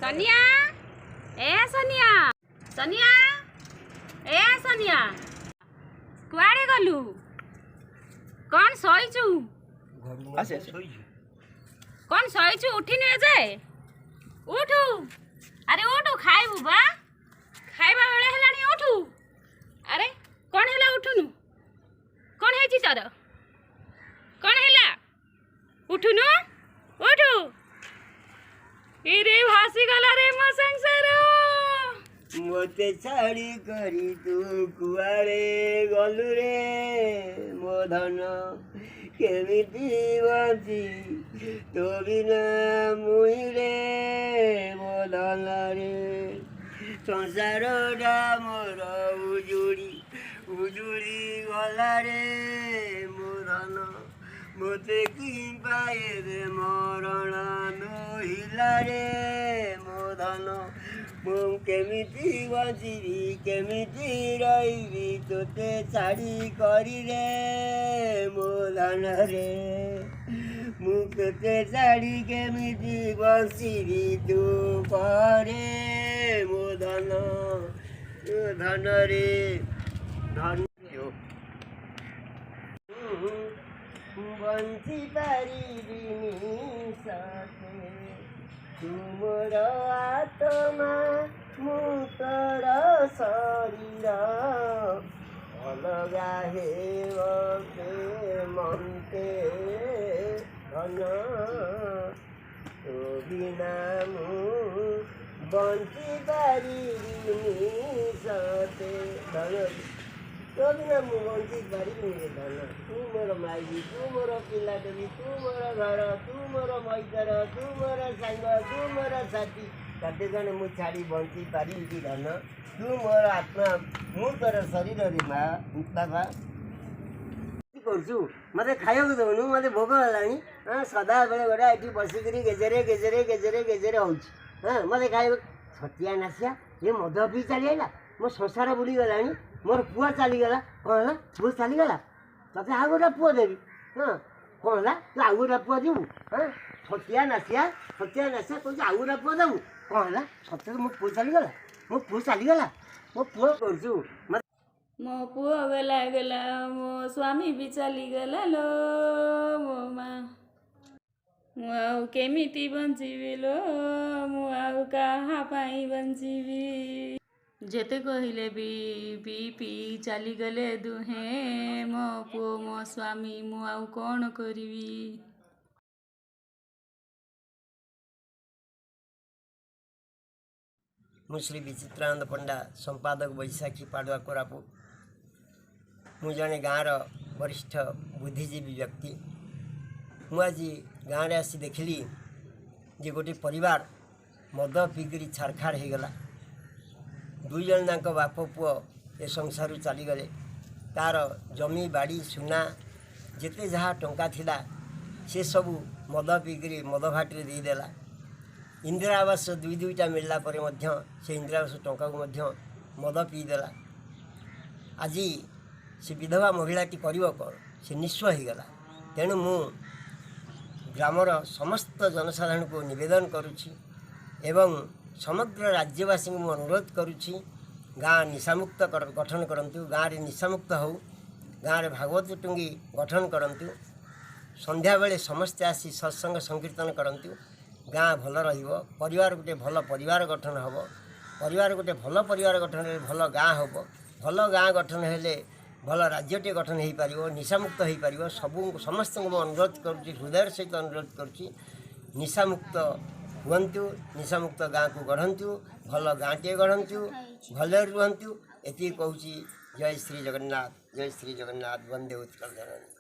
सोनिया सोनिया सोनिया सोनिया कुआड़े गलु कौन शोचु कौन शोचु उठी न जाए उठू अरे उठू खाइबू बा खाइबा बेले हेलानी उठू अरे कौन हेला उठुनु कौन है तोर कौन हेला उठुनु उठू इरे भासी गला रे मो संसार मते छाड़ी करी तू कुआड़े गलु रे मो धन केमिति बंची तो बिना मुई रे मो धन रे संसार मोर उजुड़ी उजुड़ी गला रे मो धन मते कि पाए रे मरण नहिला रे मो धन मु केमिति बंचिबी केमिति रहिबी तोते छाड़ी करी रे मो धन रे मु तोते छाड़ी केमिति बंचिबी तू करे मो धन धन रे धन बंची पारिबिनी सते तुमर आत्मा मुतर शरीर अलगा हेवते मन्ते धन तो बिना मु बंची पारिबिनी सते धन तो बिना मु बंची पारिबिनी धन तू मोर माई तू मोर पिलाटली तू मोर घर तू मोर मैतर तू मोर सांग तू मोर साथी कते जन मु छाड़ी बंची पारिबी धन तू मोर आत्मा मु तोर शरीर रे मा बाबा करछु मते खाइयो देबनु मते भोग हलानी हां सदा बेले गोडा एठी बसिकरी गेजरे गेजरे गेजरे गेजरे होउछ हां मते खाइयो छटिया नासिया ये मद पी चली आइला मो संसार बुली गलानी मोर पुआ चली गला कोन पुआ चली गला तते आ गोटा पुआ देबी हां कोन तू आ गोटा पुआ दिबू हां छटिया नासिया कोन आ गोटा पुआ देबू कोन सत्य मो पुआ चली गला मो पुआ करछु मो पुआ गला गला मो स्वामी भी चली गला लो मो माँ मु आउ केमिति बंचिबी लो मु आउ कहा पाई बंचिबी जेते कहले भी पी पी चली गले दुहे मो पुओ मो स्वामी मु आउ कौन करिबी। मु श्री विचित्रानंद पंडा संपादक बैशाखी पाड़ुआ कोरापुट मु जने गाँव वरिष्ठ बुद्धिजीवी व्यक्ति मु आज गाँव आसी देखली जे गोटे परिवार मद पीकरी छारखार हो गला दुई जन जाक बाप पुओ ए संसार चलीगले तार जमी बाड़ी सुना जिते जहाँ टंका थिला से सबू मद पीकरी मद घाटी देदेला इंदिरा आवास दुई दुईटा मिलला पर मध्य से इंदिरा आवास टंका को मध्य मद पीदेला आज से विधवा महिलाटी करिबो कौन से निस्व हो गला तेणु मु ग्रामर समस्त जनसाधारण को निवेदन करुछि एवं समग्र राज्यवासी को अनुरोध करुछि गाँ निशामुक्त गठन करंतु गाँव रे निशामुक्त हो गाँव रे भागवत टुंगी गठन करंतु संध्या बेले समस्ते आसी सत्संग संकीर्तन करंतु गाँ भल रहिबो परिवार गोटे भल परिवार गठन हबो परिवार गोटे भल परिवार गठन हेले भल गाँ हबो भल गाँ गठन हेले भल राज्यटे गठन हो पार निशामुक्त हो पार सबू समस्त अनुरोध करुँच हृदय सहित अनुरोध करुँच निशामुक्त हुंतु निशामुक्त गाँ को गढ़ंतु भल गाँटे गढ़ंतु भले रुहंतु एति कहूँ जय श्री जगन्नाथ वंदे उत्कल जननी।